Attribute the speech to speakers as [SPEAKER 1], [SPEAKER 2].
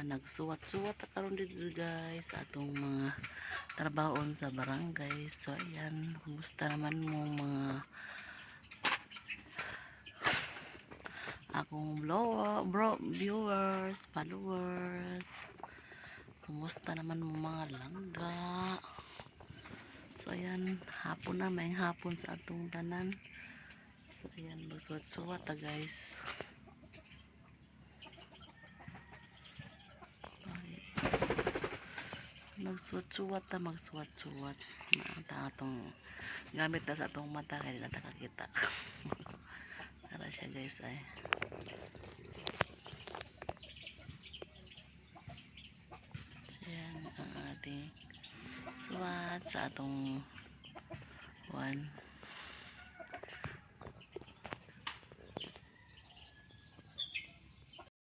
[SPEAKER 1] nagsuwat-suwat karon dito guys sa atong mga trabahoon sa barangay. So ayan, kumusta naman mo mga akong viewers, followers, kumusta naman mo mga langga. So ayan, hapon na, may hapon sa atong tanan. So ayan, magsuwat-suwat guys. Magsuwat-suwat ta, magsuwat-suwat na atong gamit na sa atong mata kaya na nakakita. Tara siya guys ay. Ayan ang ating suwat sa atong one.